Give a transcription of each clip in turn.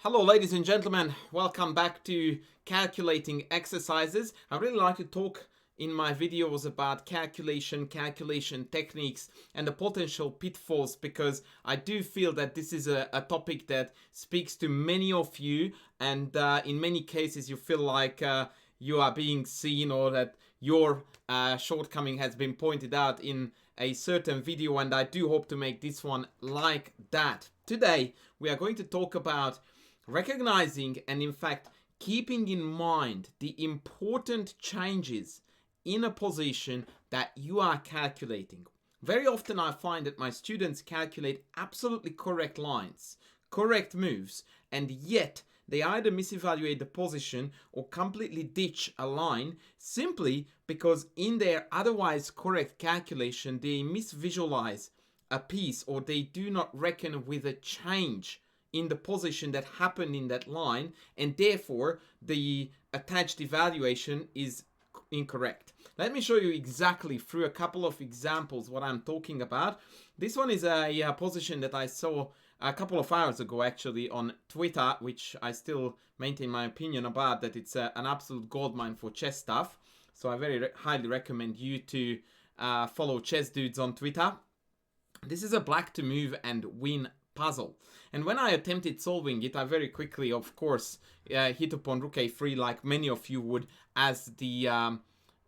Hello ladies and gentlemen, welcome back to calculating exercises. I really like to talk in my videos about calculation techniques and the potential pitfalls, because I do feel that this is a topic that speaks to many of you, and in many cases you feel like you are being seen, or that your shortcoming has been pointed out in a certain video, and I do hope to make this one like that. Today we are going to talk about recognizing and in fact keeping in mind the important changes in a position that you are calculating. Very often I find that my students calculate absolutely correct lines, correct moves, and yet they either misevaluate the position or completely ditch a line simply because in their otherwise correct calculation they misvisualize a piece, or they do not reckon with a change in the position that happened in that line, and therefore the attached evaluation is incorrect. Let me show you exactly through a couple of examples what I'm talking about. This one is a position that I saw a couple of hours ago actually on Twitter, which I still maintain my opinion about, that it's an absolute goldmine for chess stuff. So I very highly recommend you to follow Chess Dudes on Twitter. This is a black to move and win puzzle, and when I attempted solving it, I very quickly, of course, hit upon rook a3, like many of you would, as the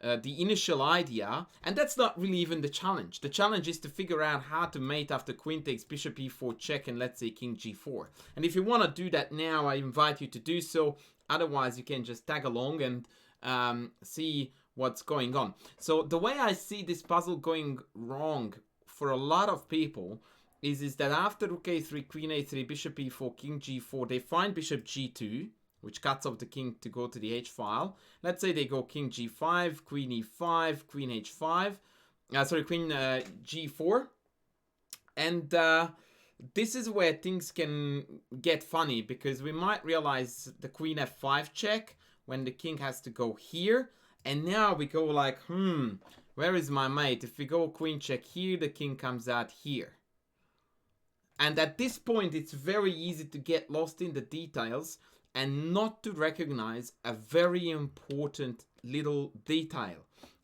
initial idea. And that's not really even the challenge. The challenge is to figure out how to mate after queen takes bishop e4 check and let's say king g4. And if you want to do that now, I invite you to do so. Otherwise you can just tag along and see what's going on. So the way I see this puzzle going wrong for a lot of people is that after rook a3, queen a3, bishop e4, king g4, they find bishop g2, which cuts off the king to go to the h-file. Let's say they go king g5, queen e5, queen h5, queen g4. And this is where things can get funny, because we might realize the queen f5 check when the king has to go here. And now we go like, where is my mate? If we go queen check here, the king comes out here. And at this point, it's very easy to get lost in the details and not to recognize a very important little detail.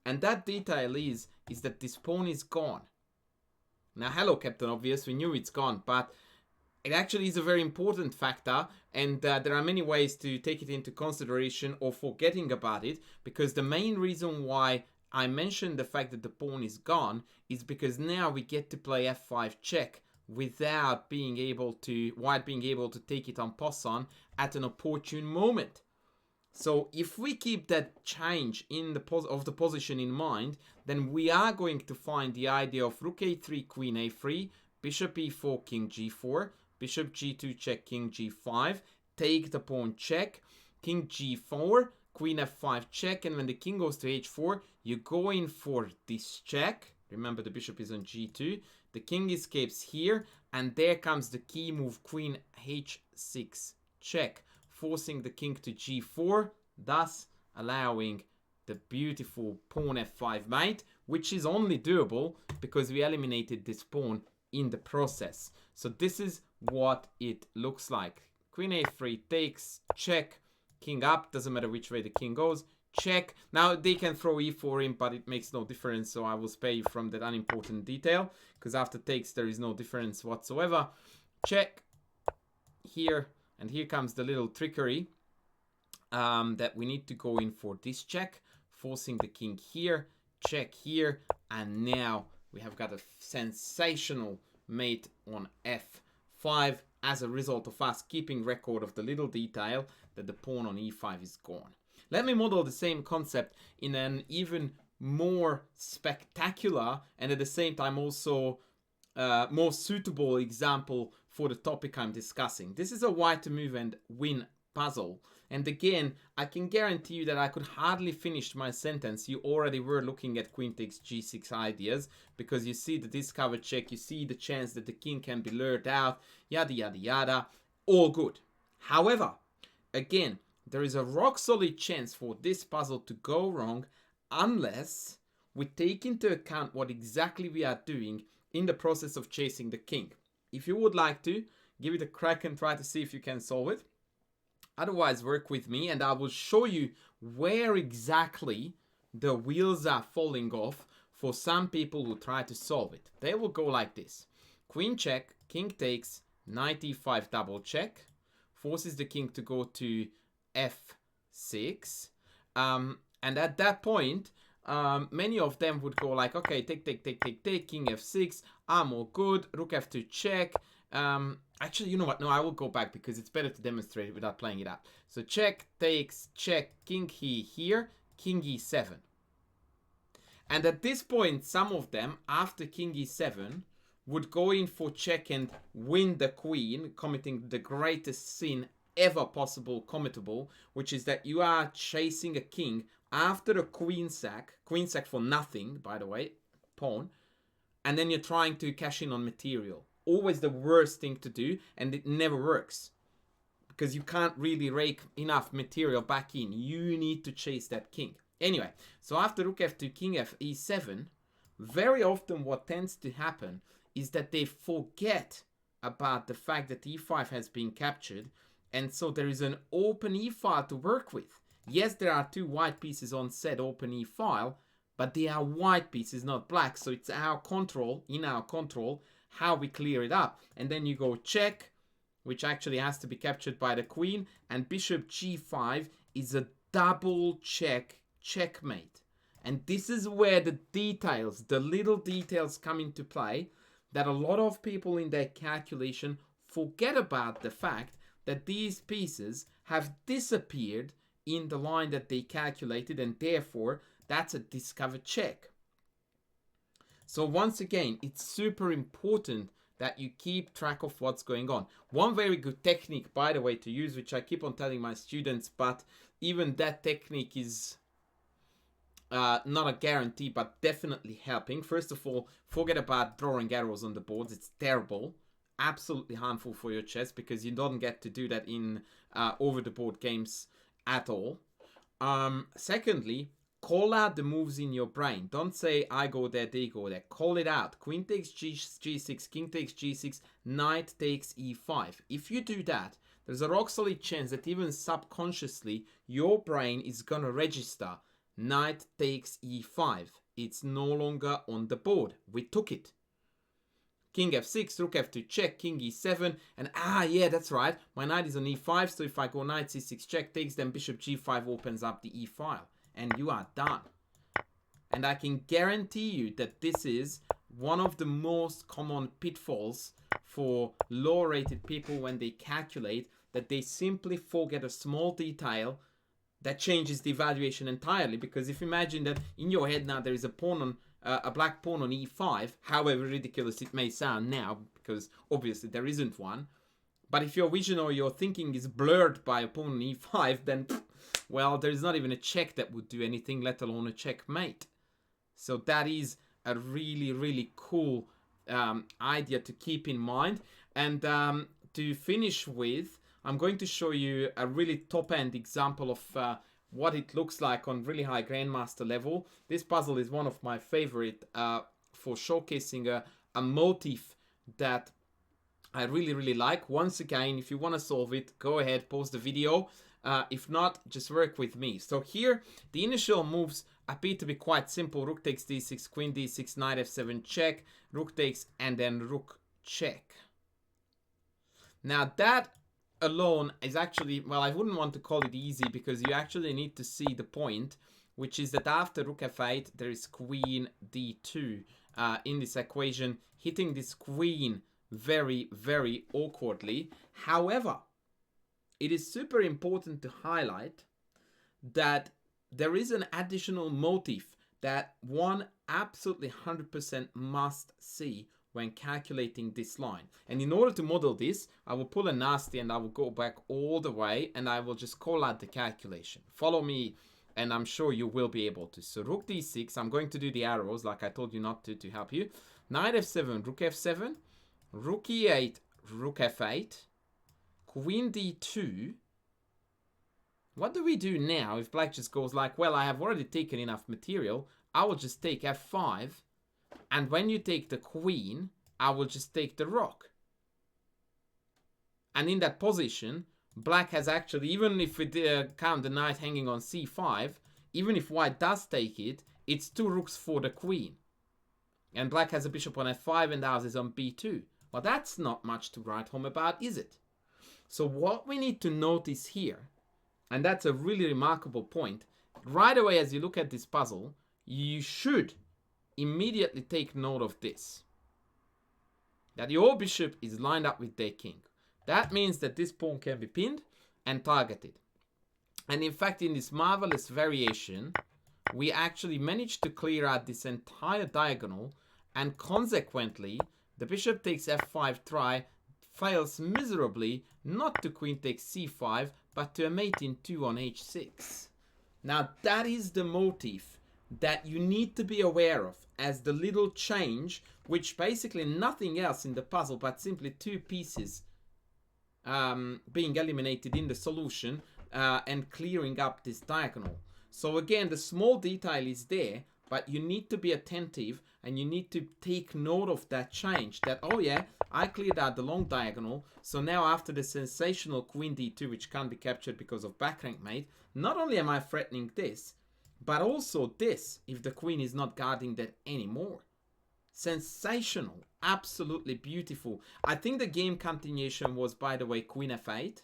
And that detail is that this pawn is gone. Now, hello, Captain Obvious, we knew it's gone, but it actually is a very important factor, and there are many ways to take it into consideration or forgetting about it, because the main reason why I mentioned the fact that the pawn is gone is because now we get to play f5 check without being able to, white being able to take it en passant at an opportune moment. So if we keep that change in the position in mind, then we are going to find the idea of rook a3, queen a3, bishop e4, king g4, bishop g2 check, king g5, take the pawn check, king g4, queen f5 check, and when the king goes to h4, you go in for this check. Remember, the bishop is on g2. The king escapes here, and there comes the key move, queen h6 check, forcing the king to g4, thus allowing the beautiful pawn f5 mate, which is only doable because we eliminated this pawn in the process. So this is what it looks like. Queen a3 takes, check, king up, doesn't matter which way the king goes, check. Now they can throw e4 in, but it makes no difference, so I will spare you from that unimportant detail, because after takes there is no difference whatsoever. Check here, and here comes the little trickery that we need to go in for this check, forcing the king here, check here, and now we have got a sensational mate on f5 as a result of us keeping record of the little detail that the pawn on e5 is gone. Let me model the same concept in an even more spectacular and at the same time also more suitable example for the topic I'm discussing. This is a white to move and win puzzle. And again, I can guarantee you that I could hardly finish my sentence. You already were looking at queen takes g6 ideas, because you see the discover check, you see the chance that the king can be lured out, yada yada yada, all good. However, again, there is a rock solid chance for this puzzle to go wrong unless we take into account what exactly we are doing in the process of chasing the king. If you would like to, give it a crack and try to see if you can solve it. Otherwise, work with me and I will show you where exactly the wheels are falling off for some people who try to solve it. They will go like this. Queen check, king takes, knight e5 double check, forces the king to go to f6. And at that point, many of them would go like, okay, take, king f6, I'm all good, rook f2 check. Actually, you know what? No, I will go back because it's better to demonstrate it without playing it up. So check, takes, check, king here, king e7. And at this point, some of them, after king e7, would go in for check and win the queen, committing the greatest sin ever possible committable, which is that you are chasing a king after a queen sack for nothing, by the way, pawn, and then you're trying to cash in on material. Always the worst thing to do, and it never works because you can't really rake enough material back in. You need to chase that king. Anyway, so after rook f2, king e7, very often what tends to happen is that they forget about the fact that e5 has been captured, and so there is an open e-file to work with. Yes, there are two white pieces on said open e-file, but they are white pieces, not black, so it's our control, in our control, how we clear it up. And then you go check, which actually has to be captured by the queen, and bishop g5 is a double check, checkmate. And this is where the details, the little details come into play, that a lot of people in their calculation forget about the fact that these pieces have disappeared in the line that they calculated, and therefore that's a discovered check. So once again, it's super important that you keep track of what's going on. One very good technique, by the way, to use, which I keep on telling my students, but even that technique is not a guarantee, but definitely helping. First of all, forget about drawing arrows on the boards. It's terrible, absolutely harmful for your chess, because you don't get to do that in over the board games at all. Secondly, call out the moves in your brain. Don't say I go there, they go there. Call it out. Queen takes g6, king takes g6, knight takes e5. If you do that, there's a rock solid chance that even subconsciously your brain is gonna register knight takes e5. It's no longer on the board. We took it. King f6, rook f2 check, king e7, and yeah, that's right, my knight is on e5, so if I go knight c6 check takes, then bishop g5 opens up the e-file, and you are done. And I can guarantee you that this is one of the most common pitfalls for low-rated people when they calculate, that they simply forget a small detail that changes the evaluation entirely. Because if you imagine that in your head now there is a pawn on a black pawn on e5, however ridiculous it may sound now, because obviously there isn't one, but if your vision or your thinking is blurred by a pawn on e5, then well, there's not even a check that would do anything, let alone a checkmate. So that is a really, really cool idea to keep in mind. And to finish with, I'm going to show you a really top-end example of what it looks like on really high grandmaster level. This puzzle is one of my favorite for showcasing a motif that I really, really like. Once again, if you want to solve it, go ahead, pause the video. If not, just work with me. So here, the initial moves appear to be quite simple. Rook takes d6, queen d6, knight f7 check, rook takes, and then rook check. Now that alone is actually, well, I wouldn't want to call it easy, because you actually need to see the point, which is that after rook f8 there is queen d2 in this equation, hitting this queen very, very awkwardly. However, it is super important to highlight that there is an additional motif that one absolutely 100% must see when calculating this line. And in order to model this, I will pull a nasty and I will go back all the way and I will just call out the calculation. Follow me and I'm sure you will be able to. So rook d6, I'm going to do the arrows like I told you not to help you. Knight f7, rook f7, rook e8, rook f8, queen d2. What do we do now if black just goes like, well, I have already taken enough material, I will just take f5, and when you take the queen, I will just take the rook. And in that position, black has actually, even if we count the knight hanging on c5, even if white does take it, it's 2 rooks for the queen. And black has a bishop on f5 and ours is on b2. Well, that's not much to write home about, is it? So what we need to notice here, and that's a really remarkable point, right away as you look at this puzzle, you should immediately take note of this. That your bishop is lined up with their king. That means that this pawn can be pinned and targeted. And in fact, in this marvelous variation, we actually managed to clear out this entire diagonal, and consequently, the bishop takes f5 try, fails miserably, not to queen takes c5, but to a mate in 2 on h6. Now that is the motif that you need to be aware of as the little change, which basically nothing else in the puzzle but simply 2 pieces being eliminated in the solution and clearing up this diagonal. So again, the small detail is there, but you need to be attentive and you need to take note of that change. That, oh yeah, I cleared out the long diagonal, so now after the sensational queen d2, which can't be captured because of back rank mate, not only am I threatening this, but also this, if the queen is not guarding that anymore. Sensational, absolutely beautiful. I think the game continuation was, by the way, queen f8,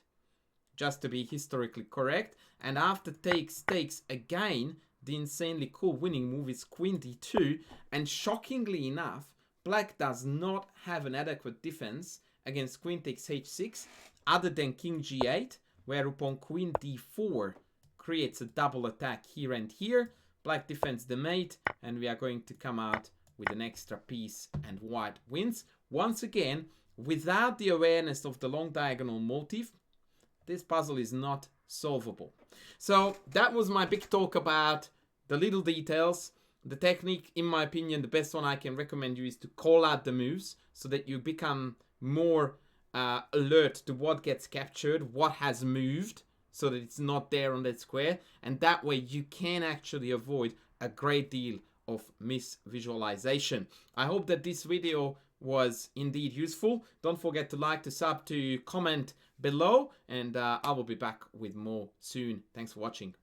just to be historically correct. And after takes again, the insanely cool winning move is queen d2. And shockingly enough, black does not have an adequate defense against queen takes h6, other than king g8, whereupon queen d4 creates a double attack here and here. Black defends the mate, and we are going to come out with an extra piece, and white wins. Once again, without the awareness of the long diagonal motif, this puzzle is not solvable. So that was my big talk about the little details. The technique, in my opinion, the best one I can recommend you is to call out the moves so that you become more alert to what gets captured, what has moved, so that it's not there on that square. And that way you can actually avoid a great deal of misvisualization. I hope that this video was indeed useful. Don't forget to like, to sub, to comment below, and I will be back with more soon. Thanks for watching.